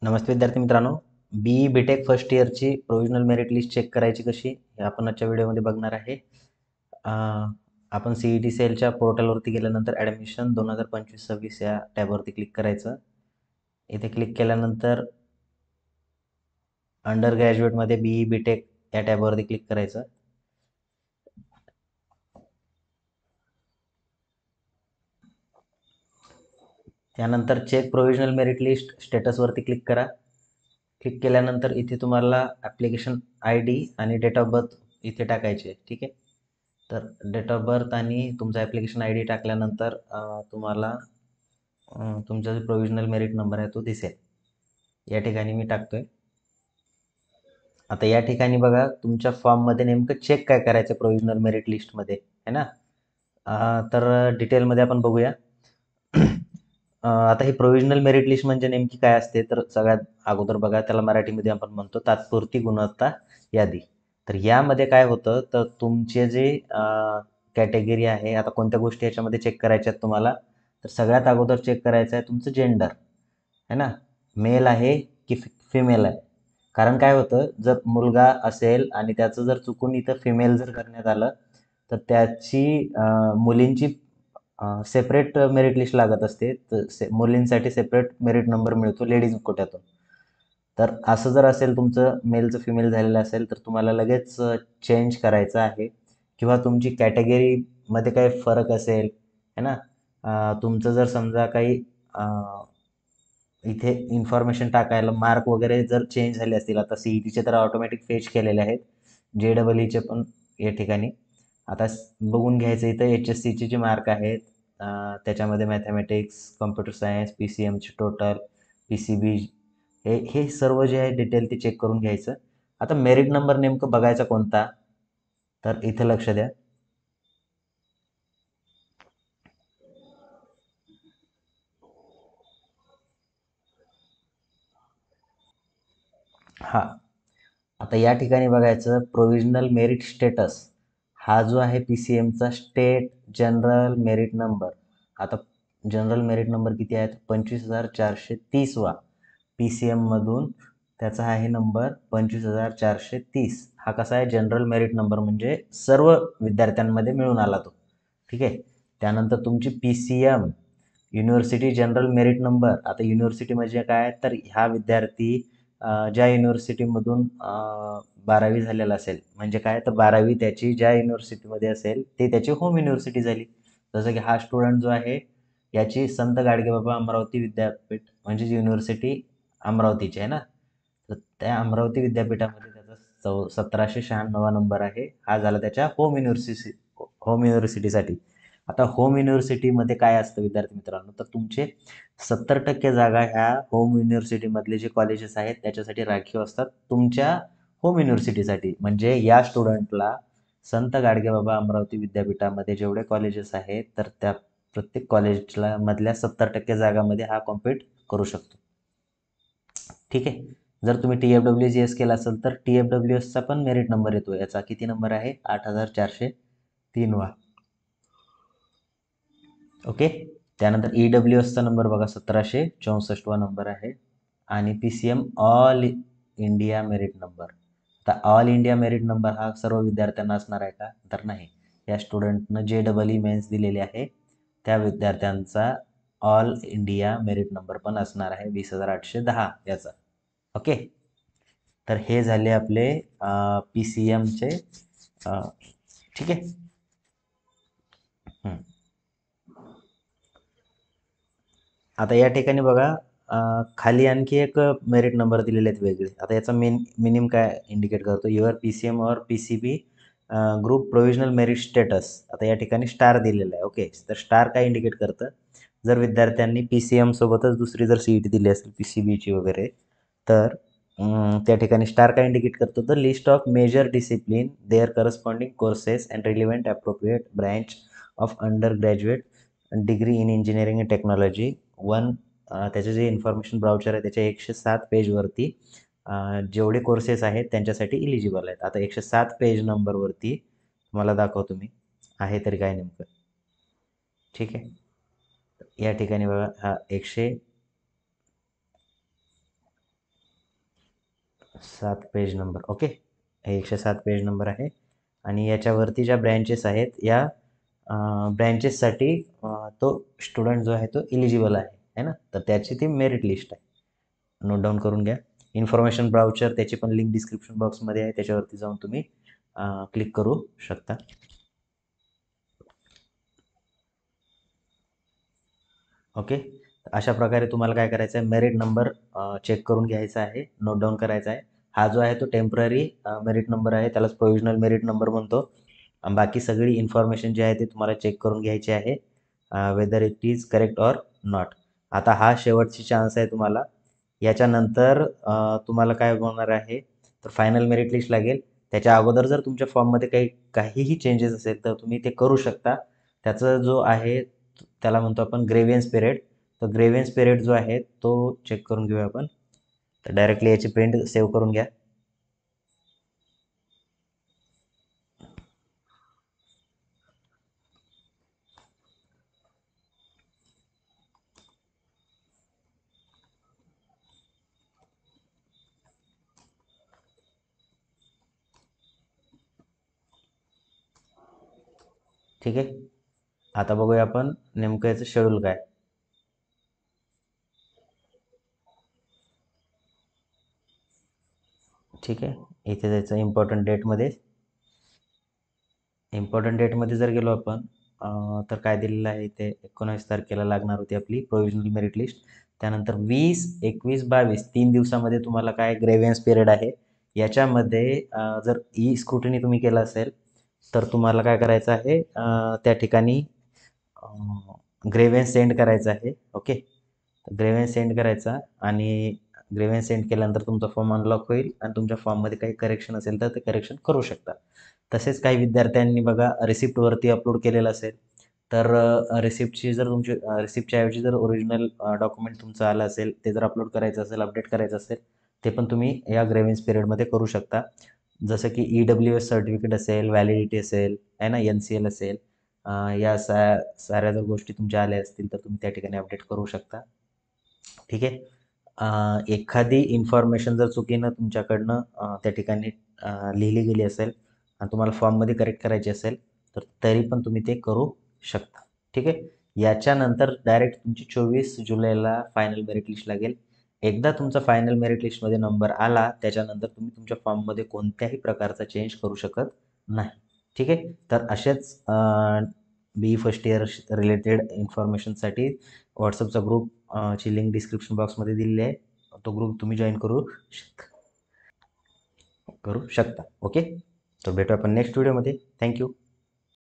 नमस्ते विद्यार्थी मित्रांनो. B tech first इयरची प्रोव्हिजनल मेरिट लिस्ट चेक करायची कशी हे आपण आजच्या व्हिडिओमध्ये बघणार आहे. आपण सी ई टी सेलच्या पोर्टलवरती गेल्यानंतर ॲडमिशन 2025-26 या टॅबवरती क्लिक करायचं. इथे क्लिक केल्यानंतर अंडर ग्रॅज्युएटमध्ये बी टेक या टॅबवरती क्लिक करायचं. त्यानंतर चेक प्रोव्हिजनल मेरिट लिस्ट स्टेटसवरती क्लिक करा. क्लिक केल्यानंतर इथे तुम्हाला ॲप्लिकेशन आय डी आणि डेट ऑफ बर्थ इथे टाकायचे. ठीक आहे. तर डेट ऑफ बर्थ आणि तुमचा ॲप्लिकेशन आय डी टाकल्यानंतर तुम्हाला तुमचा जो प्रोव्हिजनल मेरिट नंबर आहे तो दिसेल. या ठिकाणी मी टाकतोय. आता या ठिकाणी बघा तुमच्या फॉर्ममध्ये नेमकं चेक काय करायचं प्रोव्हिजनल मेरिट लिस्टमध्ये आहे ना. तर डिटेलमध्ये आपण बघूया. आता ही प्रोव्हिजनल मेरिट लिस्ट म्हणजे नेमकी काय असते, तर सगळ्यात अगोदर बघा त्याला मराठीमध्ये आपण म्हणतो तात्पुरती गुणवत्ता यादी. तर यामध्ये काय होतं, तर तुमचे जे कॅटेगरी आहे, आता कोणत्या गोष्टी याच्यामध्ये चेक करायच्या आहेत तुम्हाला, तर सगळ्यात अगोदर चेक करायचं आहे तुमचं जेंडर आहे ना, मेल आहे की फिमेल आहे. कारण काय होतं, जर मुलगा असेल आणि त्याचं जर चुकून इथं फिमेल जर करण्यात आलं, तर त्याची मुलींची सेपरेट मेरिट लिस्ट लागत असते. तर मुलींसाठी सेपरेट मेरिट नंबर मिळतो लेडीज कोट्यातून. तर असं जर असेल तुमचं मेलचं फिमेल झालेलं असेल तर तुम्हाला लगेच चेंज करायचं आहे. किंवा तुमची कॅटेगरीमध्ये काही फरक असेल है ना, तुमचं जर समजा काही इथे इन्फॉर्मेशन टाकायला मार्क वगैरे जर चेंज झाले असतील, आता सी ई टीचे तर ऑटोमॅटिक फेच केलेले आहेत, जे डबल ईचे पण या ठिकाणी आता बघून घ्यायचं. इथं एच एस सीचे जे मार्क आहेत त्याच्यामध्ये mathematics, computer science, P C एमचे टोटल, पी सी बी, हे हे सर्व जे आहे डिटेल ते चेक करून घ्यायचं. आता मेरिट नंबर नेमकं बघायचा कोणता, तर इथं लक्ष द्या. हां, आता या ठिकाणी बघायचं प्रोव्हिजनल मेरिट स्टेटस. हा जो आहे पी सी एमचा स्टेट जनरल मेरिट नंबर. आता जनरल मेरिट नंबर किती आहे, 25,430वा पी सी एममधून त्याचा आहे नंबर 25,430. हा कसा आहे, जनरल मेरिट नंबर म्हणजे सर्व विद्यार्थ्यांमध्ये मिळून आला तो. ठीक आहे. त्यानंतर तुमची P C M university general merit number. आता युनिव्हर्सिटी म्हणजे काय, तर हा विद्यार्थी ज्या युनिव्हर्सिटीमधून 12वी झालेला असेल, म्हणजे काय, तर 12वी त्याची ज्या युनिव्हर्सिटीमध्ये असेल ते त्याची होम युनिव्हर्सिटी झाली. जसं की हा स्टुडंट जो आहे याची संत गाडगेबाबा अमरावती विद्यापीठ म्हणजे युनिव्हर्सिटी अमरावतीची आहे ना, तर त्या अमरावती विद्यापीठामध्ये त्याचा 1796 नंबर आहे. हा झाला त्याच्या होम युनिव्हर्सिटीसाठी. आता होम युनिव्हर्सिटीमध्ये काय असतं विद्यार्थी मित्रांनो, तर तुमचे 70% जागा ह्या होम युनिव्हर्सिटीमधले जे कॉलेजेस आहेत त्याच्यासाठी राखीव असतात तुमच्या होम युनिव्हर्सिटीसाठी. म्हणजे या स्टुडंटला संत गाडगेबाबा अमरावती विद्यापीठामध्ये जेवढे कॉलेजेस आहेत तर त्या प्रत्येक कॉलेजला मधल्या 70% जागामध्ये हा कॉम्पीट करू शकतो. ठीक आहे. जर तुम्ही T F W G S केला असेल तर टी एफ डब्ल्यू एसचा पण मेरिट नंबर येतो. याचा किती नंबर आहे, 8,403वा. ओके. त्यानंतर ई डब्ल्यू एसचा नंबर बघा 1764वा नंबर आहे. आणि P C M all India merit number. आता ऑल इंडिया मेरिट नंबर हा सर्व विद्यार्थ्यांना असणार आहे का, तर नाही. या स्टुडंटनं जे डबल ई मेन्स दिलेली आहे त्या विद्यार्थ्यांचा ऑल इंडिया मेरिट नंबर पण असणार आहे 20,810 याचा. ओके. तर हे झाले आपले पी सी एमचे. ठीक आहे. हं. आता या ठिकाणी बघा खाली आणखी एक मेरिट नंबर दिलेले आहेत वेगळे. आता याचा मिनिमम काय इंडिकेट करतो, युअर पी सी एम और P C B group provisional merit status. आता या ठिकाणी स्टार दिलेला आहे. ओके. तर स्टार काय इंडिकेट करतं, जर विद्यार्थ्यांनी पी सी एम सोबतच दुसरी जर सी ई टी दिली असेल पी सी बीची वगैरे, तर त्या ठिकाणी स्टार काय इंडिकेट करतो, the list of major discipline their corresponding courses and relevant appropriate branch of under graduate degree in engineering and technology one. त्याचे जे इन्फॉर्मेशन ब्राउचर आहे त्याच्या 107 पेजवरती जेवढे कोर्सेस आहेत त्यांच्यासाठी इलिजिबल आहेत. आता 107 पेज नंबरवरती तुम्हाला दाखवतो मी आहे तरी काय नेमकं. ठीक आहे. या ठिकाणी बघा हा 7 पेज नंबर. ओके. हे 107 पेज नंबर आहे आणि याच्यावरती ज्या ब्रँचेस आहेत या ब्रँचेससाठी तो स्टुडंट जो आहे तो इलिजिबल आहे ना? तर त्याची ती मेरिट लिस्ट आहे. नोट डाउन करून घ्या. इन्फॉर्मेशन ब्राउचर त्याची पण लिंक डिस्क्रिप्शन बॉक्समध्ये आहे. त्याच्यावरती जाऊन तुम्ही क्लिक करू शकता. ओके. अशा प्रकारे तुम्हाला काय करायचं आहे, मेरिट नंबर चेक करून घ्यायचा आहे, नोट डाऊन करायचा आहे. हा जो आहे तो टेम्पररी मेरिट नंबर आहे, त्यालाच प्रोव्हिजनल मेरिट नंबर म्हणतो. बाकी सगळी इन्फॉर्मेशन जी आहे ती तुम्हाला चेक करून घ्यायची आहे, whether it is correct or not. आता हा शेवटची चान्स आहे तुम्हाला. याच्यानंतर तुम्हाला काय होणार आहे, तर फायनल मेरिट लिस्ट लागेल. त्याच्या अगोदर जर तुमच्या फॉर्ममध्ये काहीही चेंजेस असेल तर तुम्ही ते करू शकता. त्याचा जो आहे त्याला म्हणतो आपण ग्रेव्हियन्स पिरियड. तर ग्रेव्हियन्स पिरियड जो आहे तो चेक करून घेऊया आपण. तर डायरेक्टली याची प्रिंट सेव्ह करून घ्या. ठीक आहे. आता बघूया आपण नेमकं याचं शेड्यूल काय. ठीक आहे. इथे जायचं इम्पॉर्टंट डेटमध्ये जर गेलो आपण तर काय दिलेलं आहे इथे 19 तारखेला लागणार होती आपली प्रोव्हिजनल मेरिट लिस्ट. त्यानंतर 20, 21, 22 3 दिवसामध्ये तुम्हाला काय ग्रेव्हियन्स पिरियड आहे. याच्यामध्ये जर ई स्क्रुटिनी तुम्ही केलं असेल तर तुम्हाला काय करायचं आहे, त्या ठिकाणी ग्रेव्हियन्स सेंड करायचं आहे. ओके. ग्रेव्हियन्स सेंड करायचा आणि ग्रेव्हियन्स सेंड केल्यानंतर तुमचा फॉर्म अनलॉक होईल आणि तुमच्या फॉर्ममध्ये काही करेक्शन असेल तर ते करेक्शन करू शकता. तसेच काही विद्यार्थ्यांनी बघा रिसिप्टवरती अपलोड केलेलं असेल तर रिसिप्टची जर तुमची रिसिप्टच्या ऐवजी जर ओरिजिनल डॉक्युमेंट तुमचं आलं असेल ते जर अपलोड करायचं असेल, अपडेट करायचं असेल, ते पण तुम्ही या ग्रेव्हियन्स पिरियडमध्ये करू शकता. जसं की EWS सर्टिफिकेट असेल, व्हॅलिडिटी असेल, आहे ना, NCL असेल, या साऱ्या जर गोष्टी तुमच्या आल्या असतील तर तुम्ही त्या ठिकाणी अपडेट करू शकता. ठीक आहे. एखादी इन्फॉर्मेशन जर चुकीनं तुमच्याकडनं त्या ठिकाणी लिहिली गेली असेल आणि तुम्हाला फॉर्ममध्ये करेक्ट करायची असेल तर तरी पण तुम्ही ते करू शकता. ठीक आहे. याच्यानंतर डायरेक्ट तुमची 24 जुलैला फायनल मेरिट लिस्ट लागेल. एकदा तुमचा फायनल मेरिट लिस्टमध्ये नंबर आला त्याच्यानंतर तुम्ही तुमच्या फॉर्ममध्ये कोणत्याही प्रकारचा चेंज करू शकत नाही. ठीक आहे. तर असेच BE फर्स्ट इयर रिलेटेड इन्फॉर्मेशनसाठी व्हॉट्सअपचा ग्रुप ची लिंक डिस्क्रिप्शन बॉक्समध्ये दिलेली आहे. तो ग्रुप तुम्ही जॉईन करू शकता. ओके. तर भेटू आपण नेक्स्ट व्हिडिओमध्ये. थँक्यू.